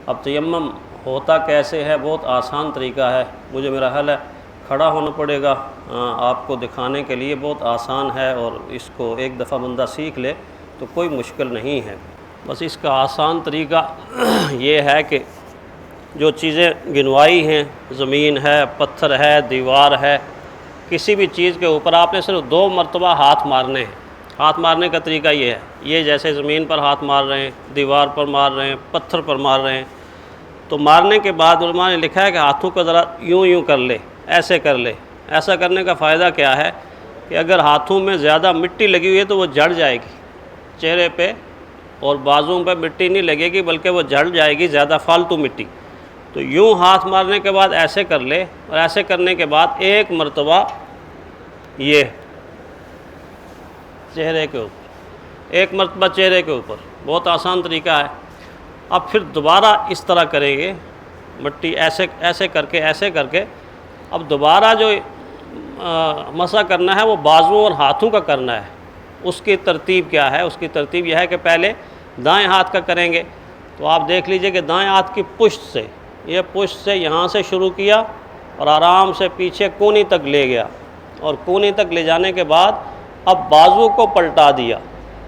اب تیمم ہوتا کیسے ہے؟ بہت آسان طریقہ ہے، مجھے میرا حل ہے کھڑا ہونا پڑے گا آپ کو دکھانے کے لیے، بہت آسان ہے اور اس کو ایک دفعہ بندہ سیکھ لے تو کوئی مشکل نہیں ہے۔ بس اس کا آسان طریقہ یہ ہے کہ جو چیزیں گنوائی ہیں، زمین ہے، پتھر ہے، دیوار ہے، کسی بھی چیز کے اوپر آپ نے صرف 2 مرتبہ ہاتھ مارنے ہیں۔ ہاتھ مارنے کا طریقہ یہ ہے، یہ جیسے زمین پر ہاتھ مار رہے ہیں، دیوار پر مار رہے ہیں، پتھر پر مار رہے ہیں، تو مارنے کے بعد علماء نے لکھا ہے کہ ہاتھوں کو ذرا یوں کر لے، ایسے کر لے۔ ایسا کرنے کا فائدہ کیا ہے کہ اگر ہاتھوں میں زیادہ مٹی لگی ہوئی ہے تو وہ جھڑ جائے گی، چہرے پہ اور بازوؤں پہ مٹی نہیں لگے گی بلکہ وہ جھڑ جائے گی، زیادہ فالتو مٹی۔ تو یوں ہاتھ مارنے کے بعد ایسے کر لے، اور ایسے کرنے کے بعد 1 مرتبہ یہ چہرے کے اوپر، 1 مرتبہ چہرے کے اوپر، بہت آسان طریقہ ہے۔ اب پھر دوبارہ اس طرح کریں گے، مٹی ایسے کر کے اب دوبارہ جو مسح کرنا ہے وہ بازوؤں اور ہاتھوں کا کرنا ہے۔ اس کی ترتیب کیا ہے؟ اس کی ترتیب یہ ہے کہ پہلے دائیں ہاتھ کا کریں گے، تو آپ دیکھ لیجئے کہ دائیں ہاتھ کی پشت سے، یہ پشت سے یہاں سے شروع کیا اور آرام سے پیچھے کونی تک لے گیا، اور کونی تک لے جانے کے بعد اب بازو کو پلٹا دیا۔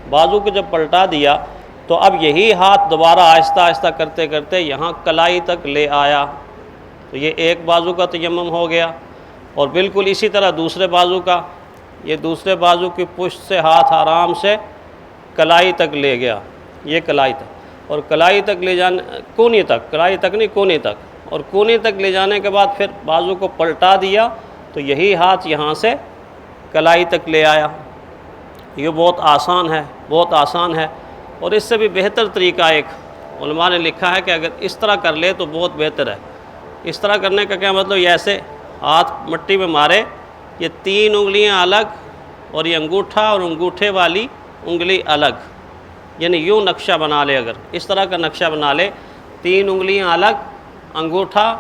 بازو کو جب پلٹا دیا تو اب یہی ہاتھ دوبارہ آہستہ آہستہ کرتے کرتے یہاں کلائی تک لے آیا، تو یہ ایک بازو کا تیمم ہو گیا۔ اور بالکل اسی طرح دوسرے بازو کا، یہ دوسرے بازو کی پشت سے ہاتھ آرام سے کلائی تک لے گیا، یہ کلائی تک، اور کلائی تک لے جانے، کونی تک، کلائی تک نہیں کونی تک، اور کونی تک لے جانے کے بعد پھر بازو کو پلٹا دیا تو یہی ہاتھ یہاں سے کلائی تک لے آیا۔ یہ بہت آسان ہے، بہت آسان ہے۔ اور اس سے بھی بہتر طریقہ ایک علماء نے لکھا ہے کہ اگر اس طرح کر لے تو بہت بہتر ہے۔ اس طرح کرنے کا کیا مطلب؟ یہ ایسے ہاتھ مٹی میں مارے، یہ 3 انگلیاں الگ اور یہ انگوٹھا اور انگوٹھے والی انگلی الگ، یعنی یوں نقشہ بنا لے، اگر اس طرح کا نقشہ بنا لے، 3 انگلیاں الگ، انگوٹھا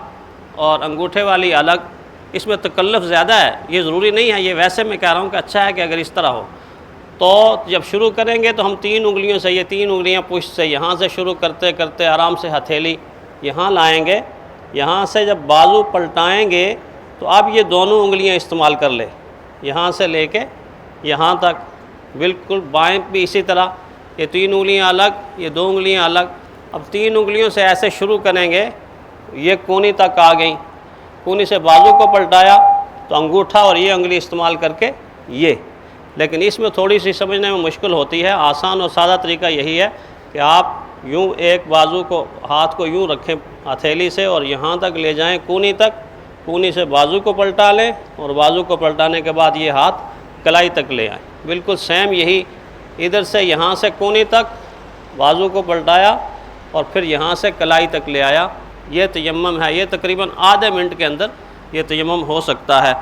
اور انگوٹھے والی الگ۔ اس میں تکلف زیادہ ہے، یہ ضروری نہیں ہے، یہ ویسے میں کہہ رہا ہوں کہ اچھا ہے کہ اگر اس طرح ہو تو جب شروع کریں گے تو ہم 3 انگلیوں سے، یہ 3 انگلیاں پشت سے یہاں سے شروع کرتے کرتے آرام سے ہتھیلی یہاں لائیں گے، یہاں سے جب بازو پلٹائیں گے تو اب یہ دونوں انگلیاں استعمال کر لے، یہاں سے لے کے یہاں تک، بالکل بائیں بھی اسی طرح، یہ 3 انگلیاں الگ، یہ 2 انگلیاں الگ۔ اب 3 انگلیوں سے ایسے شروع کریں گے، یہ کونی تک آ گئیں، کونی سے بازو کو پلٹایا تو انگوٹھا اور یہ انگلی استعمال کر کے یہ۔ لیکن اس میں تھوڑی سی سمجھنے میں مشکل ہوتی ہے، آسان اور سادہ طریقہ یہی ہے کہ آپ یوں ایک بازو کو، ہاتھ کو یوں رکھیں ہتھیلی سے اور یہاں تک لے جائیں کونی تک، کونی سے بازو کو پلٹا لیں اور بازو کو پلٹانے کے بعد یہ ہاتھ کلائی تک لے آئیں۔ بالکل سیم یہی، ادھر سے یہاں سے کونی تک بازو کو پلٹایا اور پھر یہاں سے کلائی تک لے آیا۔ یہ تیمم ہے، یہ تقریباً آدھے منٹ کے اندر یہ تیمم ہو سکتا ہے۔